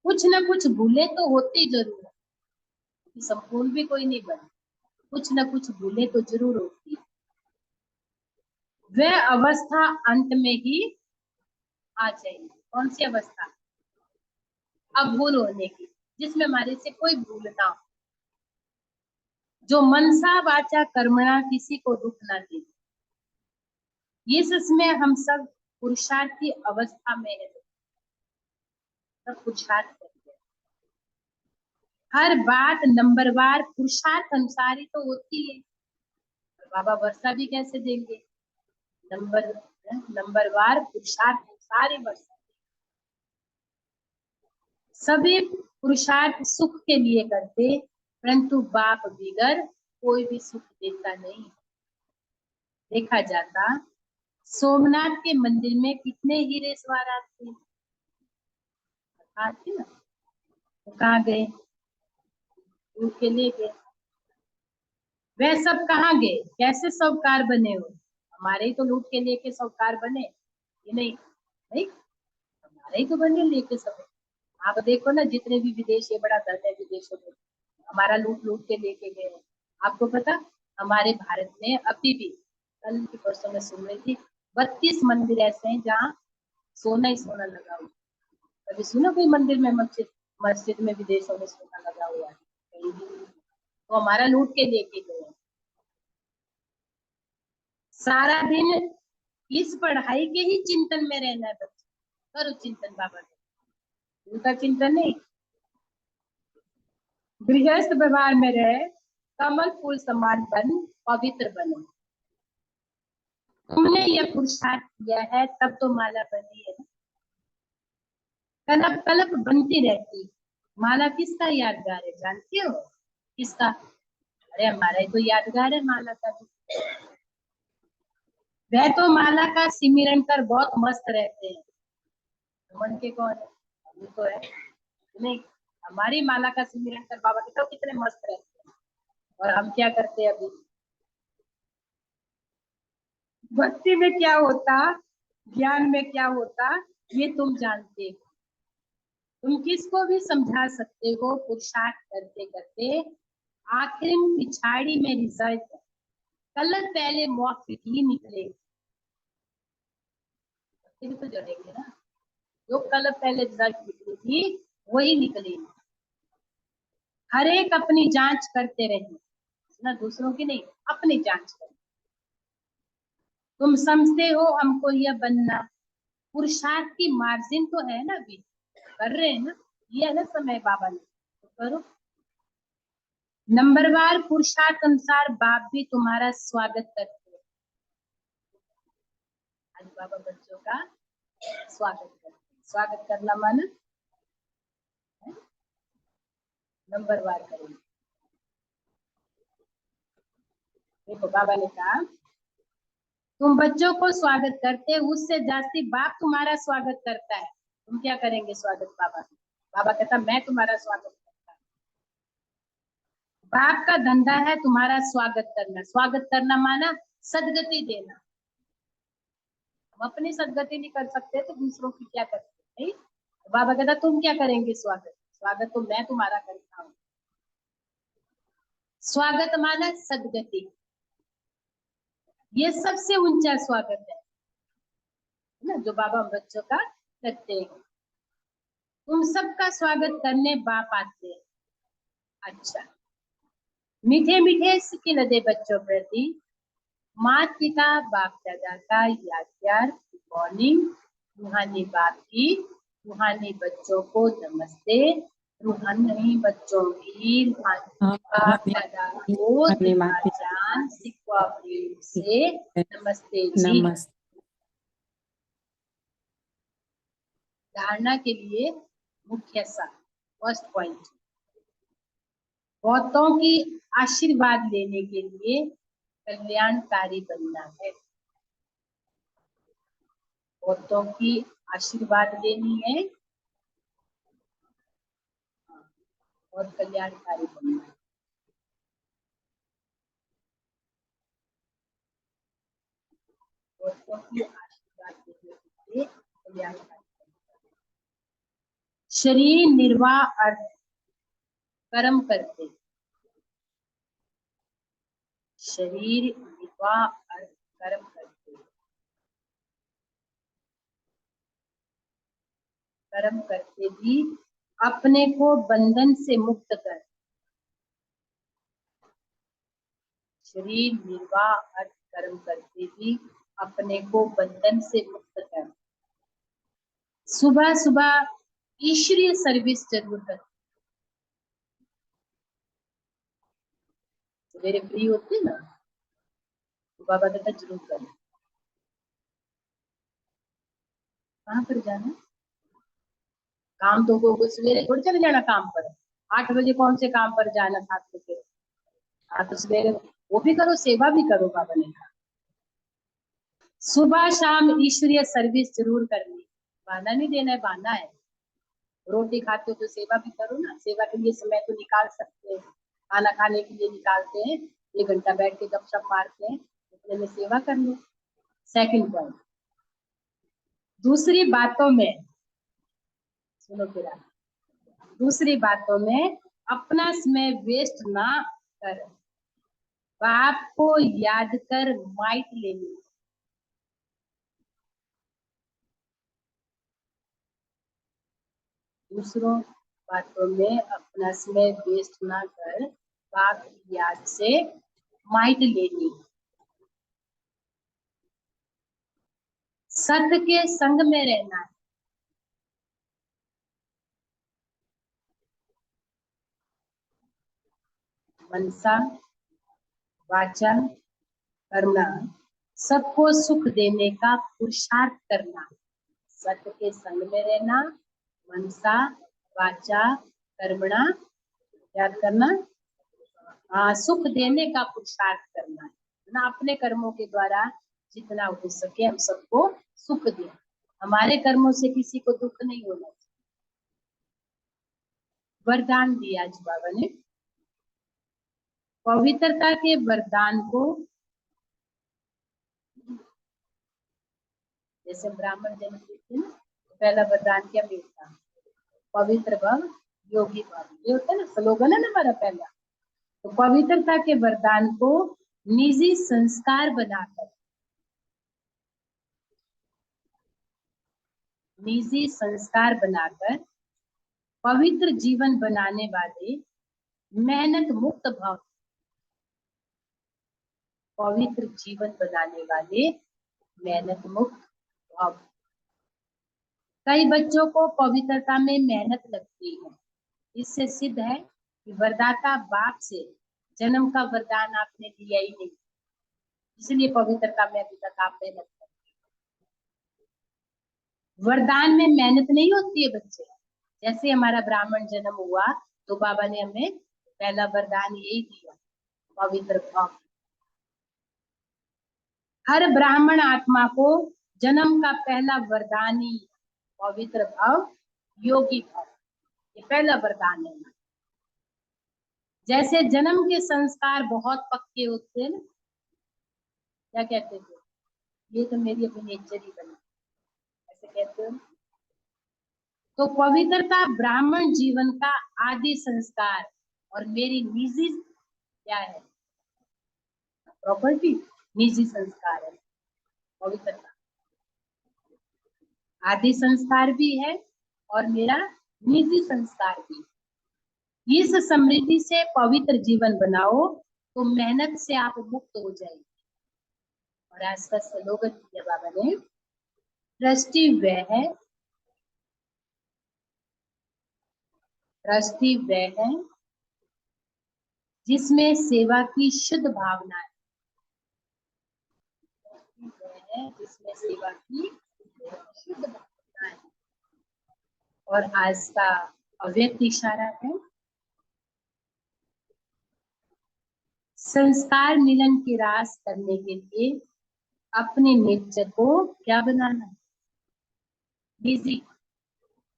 कुछ ना कुछ भूले तो होती जरूर है, संपूर्ण भी कोई नहीं बने, कुछ ना कुछ भूले तो जरूर होती है। वह अवस्था अंत में ही आ जाएगी। कौन सी अवस्था? अब भूल होने की, जिसमें हमारे से कोई भूल ना हो, जो मनसा वाचा कर्मणा किसी को दुख ना दे। इसमें हम सब पुरुषार्थ की अवस्था में है, सब पुरुषार्थ करते हैं। हर बात नंबरवार पुरुषार्थ अनुसार ही तो होती है। बाबा वर्षा भी कैसे देंगे? नंबरवार पुरुषार्थ अनुसार ही वर्षा। सभी पुरुषार्थ सुख के लिए करते, परंतु बाप बिगर कोई भी सुख देता नहीं। देखा जाता सोमनाथ के मंदिर में कितने हीरे सवार आते हैं, आते ना, तो कहाँ गए? लूट के ले गए। वह सब कहाँ गए? कैसे साहूकार बने हो? हमारे ही तो लूट के लेके साहूकार बने, ये नहीं नहीं हमारे ही तो बने लेके सब। आप देखो ना, जितने भी विदेश, ये बड़ा धन है विदेशों में, हमारा लूट लूट के लेके गए हैं। आपको पता, हमारे भारत में अभी भी, कल की परसों में सुन रही थी, 32 मंदिर ऐसे हैं जहाँ सोना ही सोना लगा हुआ। कभी सुना कोई मंदिर में, मस्जिद मस्जिद में विदेशों में सोना लगा हुआ है? कहीं भी नहीं। तो हमारा लूट के लेके गए हैं। सारा दिन इस पढ़ाई के ही चिंतन में रहना है बच्चे। करो चिंतन बाबा का, उनका चिंतन नहीं। गृहस्थ व्यवहार में रहे, कमल फूल समान बन पवित्र बनो। तुमने यह पुरुषार्थ किया है तब तो माला बनी है। कलप कलप बनती रहती। माला किसका यादगार है जानते हो? किसका? अरे हमारा ही तो यादगार है माला का भी। वह तो माला का सिमरन कर बहुत मस्त रहते हैं। मन के कौन है? हम तो है नहीं। हमारी माला का सिमरन कर बाबा के तो कितने मस्त रहते हैं, और हम क्या करते हैं अभी? भक्ति में क्या होता, ज्ञान में क्या होता, ये तुम जानते हो। तुम किसको भी समझा सकते हो, पुरुषार्थ करते करते आखिर में पिछाड़ी में रिजल्ट कल पहले मोक्ष ही निकले। फिर तो जड़ेंगे ना, जो कल पहले रिजल्ट निकली थी वही निकलेगी। हर एक अपनी जांच करते रहे ना, दूसरों की नहीं, अपनी जांच करें। तुम समझते हो हमको यह बनना, पुरुषार्थ की मार्जिन तो है ना, अभी कर रहे हैं ना, ये है ना समय बाबा ने, तो करो। नंबरवार पुरुषार्थ अनुसार बाप भी तुम्हारा स्वागत करते हैं। आज बाबा बच्चों का स्वागत करते हैं। स्वागत करना माना नंबरवार करेंगे। देखो बाबा ने कहा तुम बच्चों को स्वागत करते, उससे जास्ती बाप तुम्हारा स्वागत करता है। तुम क्या करेंगे स्वागत बाबा? बाबा कहता मैं तुम्हारा स्वागत करता हूँ। बाप का धंधा है तुम्हारा स्वागत करना। स्वागत करना माना सदगति देना। हम अपनी सदगति नहीं कर सकते तो दूसरों की क्या करते हैं? तो बाबा कहता तुम क्या करेंगे स्वागत? स्वागत तो मैं तुम्हारा करता हूँ। स्वागत माना सदगति, ये सबसे ऊंचा स्वागत है ना, जो बाबा बच्चों का करते हैं। तुम सबका स्वागत करने बाप आते हैं। अच्छा, मीठे मीठे सिके लदे बच्चों प्रति माता पिता बाप दादा का याद प्यार, गुड मॉर्निंग। रूहानी बाप की, रूहानी बच्चों को नमस्ते। रूहानी बच्चों की, रूहानी बाप दादा को दुलाजान सिक्वा प्रेम से नमस्ते जी। नमस्ते। धारणा के लिए मुख्य सार, फर्स्ट पॉइंट, बहुतों की आशीर्वाद लेने के लिए कल्याणकारी बनना है। बहुतों की आशीर्वाद लेनी है और कल्याणकारी बनना है। बहुतों की आशीर्वाद लेने के लिए कल्याणकारी। शरीर निर्वाह अर्थ कर्म करते, शरीर निर्वाह अर्थ कर्म करते, कर्म करते भी अपने को बंधन से मुक्त कर। शरीर निर्वाह अर्थ कर्म करते भी अपने को बंधन से मुक्त कर। सुबह सुबह ईश्वरीय सर्विस जरूर कर। सवेरे फ्री होते ना तो बाबा दादा जरूर करें। कहाँ पर जाना, काम तो को सवेरे थोड़ी चले जाना काम पर। 8 बजे कौन से काम पर जाना, 7 बजे। हाँ तो सवेरे वो भी करो, सेवा भी करो, बाबा ने कहा। सुबह शाम ईश्वरीय सर्विस जरूर करनी, बहाना नहीं देना है, बहाना है। रोटी खाते हो तो सेवा भी करो ना, सेवा के लिए समय तो निकाल सकते हैं, खाना खाने के लिए निकालते हैं, 1 घंटा बैठ के गपशप मारते हैं, इतने में सेवा कर लो। सेकंड पॉइंट, दूसरी बातों में सुनो फिर, दूसरी बातों में अपना समय वेस्ट ना कर, बाप को याद कर माइट लेनी। दूसरों बातों में अपना समय वेस्ट ना कर, बाप की याद से माइट लेनी। सत्य के संग में रहना है, मनसा वाचा करना, सबको सुख देने का पुरुषार्थ करना। सत्य के संग में रहना, मनसा वाचा कर्मणा, याद करना, सुख देने का पुरुषार्थ करना है ना। अपने कर्मों के द्वारा जितना हो सके हम सबको सुख दें, हमारे कर्मों से किसी को दुख नहीं होना चाहिए। वरदान दिया आज बाबा ने, पवित्रता के वरदान को, जैसे ब्राह्मण जन्म देते ना, पहला वरदान क्या मिलता, पवित्र भव योगी भव, ये होता है ना स्लोगन है ना हमारा पहला। तो पवित्रता के वरदान को निजी संस्कार बनाकर, निजी संस्कार बनाकर पवित्र जीवन बनाने वाले मेहनत मुक्त भाव, पवित्र जीवन बनाने वाले मेहनत मुक्त भाव। कई बच्चों को पवित्रता में मेहनत लगती है, इससे सिद्ध है कि वरदाता बाप से जन्म का वरदान आपने लिया ही नहीं, इसलिए पवित्रता में अभी तक आप मेहनत करते हैं। वरदान में मेहनत नहीं होती है बच्चे। जैसे हमारा ब्राह्मण जन्म हुआ तो बाबा ने हमें पहला वरदान यही दिया, पवित्र भाव। हर ब्राह्मण आत्मा को जन्म का पहला वरदान ही पवित्र भाव योगी भाव, ये पहला वरदान है। जैसे जन्म के संस्कार बहुत पक्के होते हैं ना, क्या कहते थे, ये तो मेरी अपनी नेचर ही बनी, ऐसे कहते हो। तो पवित्रता ब्राह्मण जीवन का आदि संस्कार और मेरी निजी क्या है, प्रॉपर्टी, निजी संस्कार है पवित्रता। आदि संस्कार भी है और मेरा निजी संस्कार भी। इस समृद्धि से पवित्र जीवन बनाओ तो मेहनत से आप मुक्त हो जाएंगे। और आज का स्लोगन दिया बाबा ने, ट्रस्टी वह है, ट्रस्टी वह है जिसमें सेवा की शुद्ध भावना है। वह है जिसमें सेवा की शुद्ध भावना है। और आज का अव्यक्त इशारा है, संस्कार मिलन की रास करने के लिए अपने नेचर को क्या बनाना है, इजी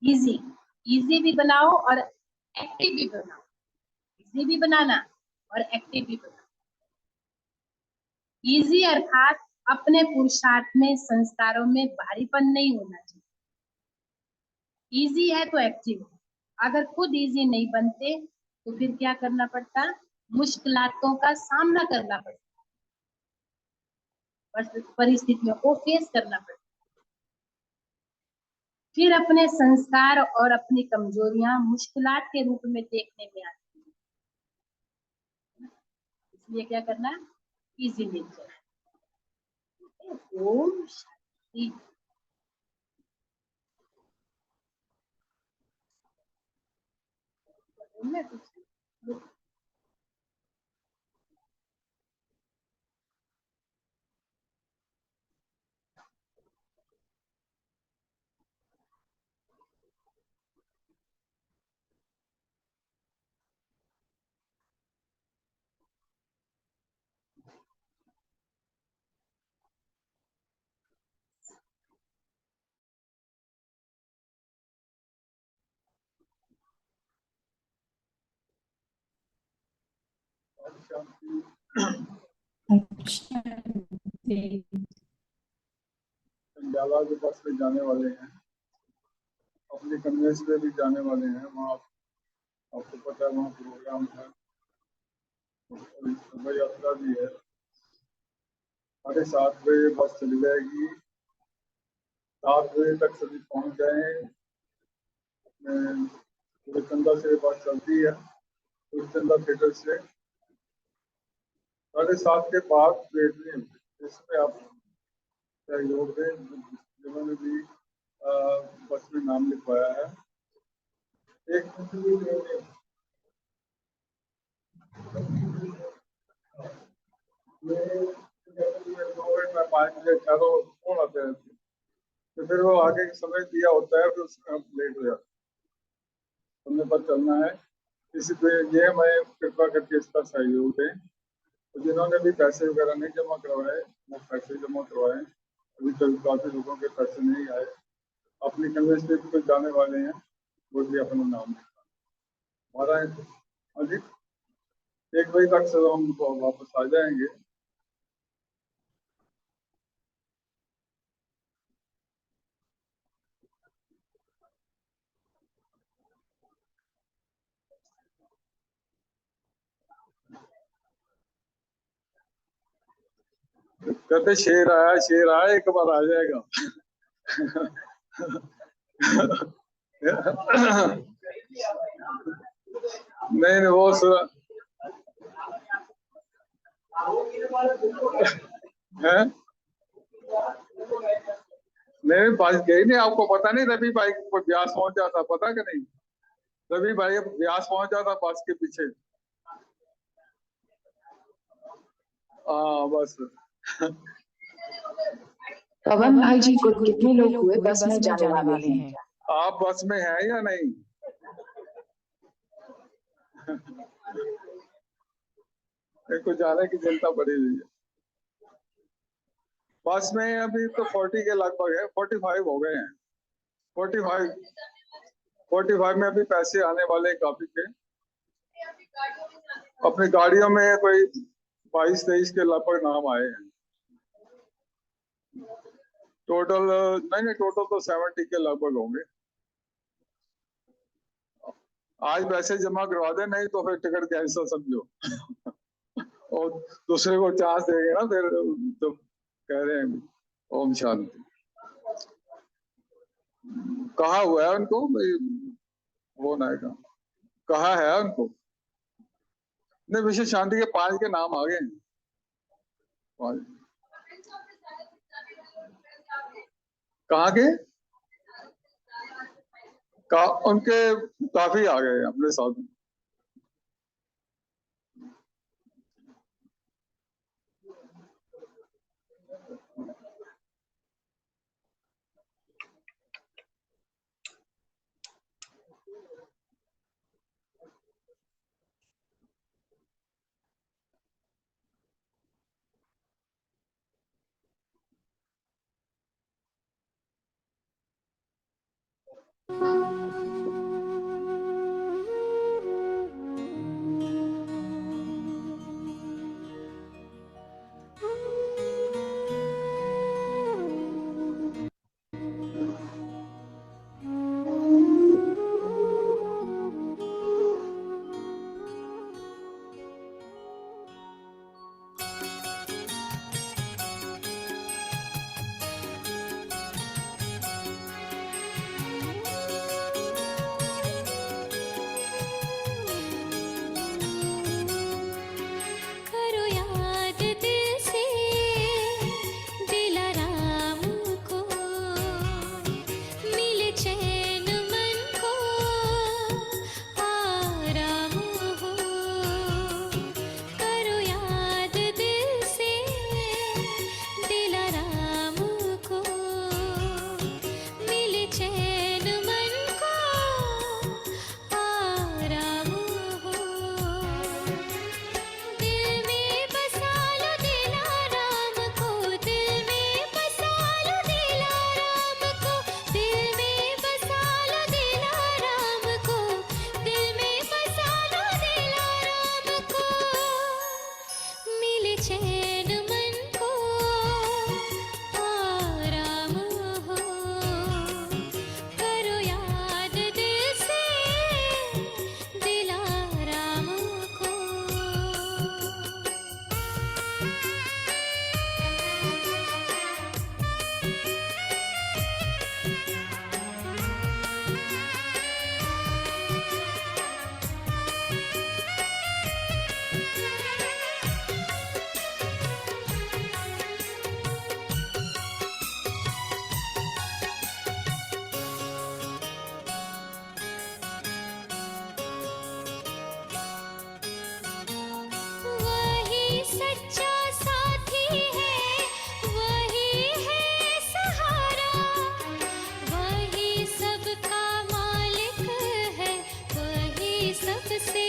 इजी इजी भी बनाओ और एक्टिव भी बनाओ। इजी भी बनाना और एक्टिव भी बनाना। इजी अर्थात अपने पुरुषार्थ में संस्कारों में भारीपन नहीं होना चाहिए। इजी है तो एक्टिव हो। अगर खुद इजी नहीं बनते तो फिर क्या करना पड़ता, मुश्किलातों का सामना करना पड़ता, परिस्थितियों को फेस करना पड़ता। फिर अपने संस्कार और अपनी कमजोरियां मुश्किलात के रूप में देखने में आती है। इसलिए क्या करना, इजी नेचर। ओम शांति। जाला के पास में जाने वाले हैं, अपने कन्वेंस पे भी जाने वाले हैं। वहाँ आपको पता है वहाँ प्रोग्राम है, शोभा यात्रा भी है। 7:30 बस चली जाएगी, 7 बजे तक सभी पहुँच जाए। पूरे चंदा से बस चलती है, पूरे चंदा थिएटर से 7:30 के बाद वेट नहीं होती। इसमें आप सहयोग दें जिन्होंने भी बस में नाम लिखवाया है। एक में 5 मिनट चारों कौन आते हैं, तो फिर वो आगे समय दिया होता है, फिर उसमें हम लेट हो जाते हैं। समय पर चलना है, इसी पे ये मैं कृपा करके इसका सहयोग दें। तो जिन्होंने भी पैसे वगैरह नहीं जमा करवाए वो पैसे जमा करवाएं। अभी तक काफी लोगों के पैसे नहीं आए। अपनी कन्वेंस पे भी जाने वाले हैं, वो भी अपना नाम हमारा है। अभी 1 बजे तक से हम वापस आ जाएंगे। कहते शेर आया एक बार आ जाएगा। नहीं वो है नहीं बस गई नहीं। आपको पता नहीं रवि भाई को ब्यास पहुंचा था, पता कि नहीं? रवि भाई ब्यास पहुंचा था बस के पीछे। हाँ बस। पवन भाई जी, कुल कितने लोग हुए बस में जाने वाले हैं? आप बस में हैं या नहीं? को जाने की चिंता पड़ी हुई है। बस में अभी तो 40 के लगभग है, 45 हो गए हैं। 45 में अभी पैसे आने वाले काफी के। अपनी गाड़ियों में कोई 22-23 के लगभग नाम आए हैं। टोटल नहीं टोटल तो 70 के लगभग होंगे। आज पैसे जमा करवा दे, नहीं तो फिर टिकट कैंसिल समझो। और दूसरे को चांस देंगे ना फिर, तो कह रहे हैं। ओम शांति। कहा हुआ है उनको वो नायका कहा है उनको। नहीं, विश्व शांति के 5 के नाम आ गए हैं। 5 कहाँ के उनके काफी आ गए अपने साथ में। करो याद दिल से दिलाराम को, मिले चैन मन को आराम हो। करो याद दिल से दिलाराम को, मिले चैन मन को आराम हो। दिल में बसा लो दिलाराम को, दिल में बसा लो दिलाराम को, दिल में बसा लो दिलाराम को, दिल में बसा लो दिलाराम को, मिले चैन मन को आराम हो। करो याद दिल से दिलाराम को। वही सच्चा साथी है, वही है सहारा, वही सबका मालिक है, वही सबसे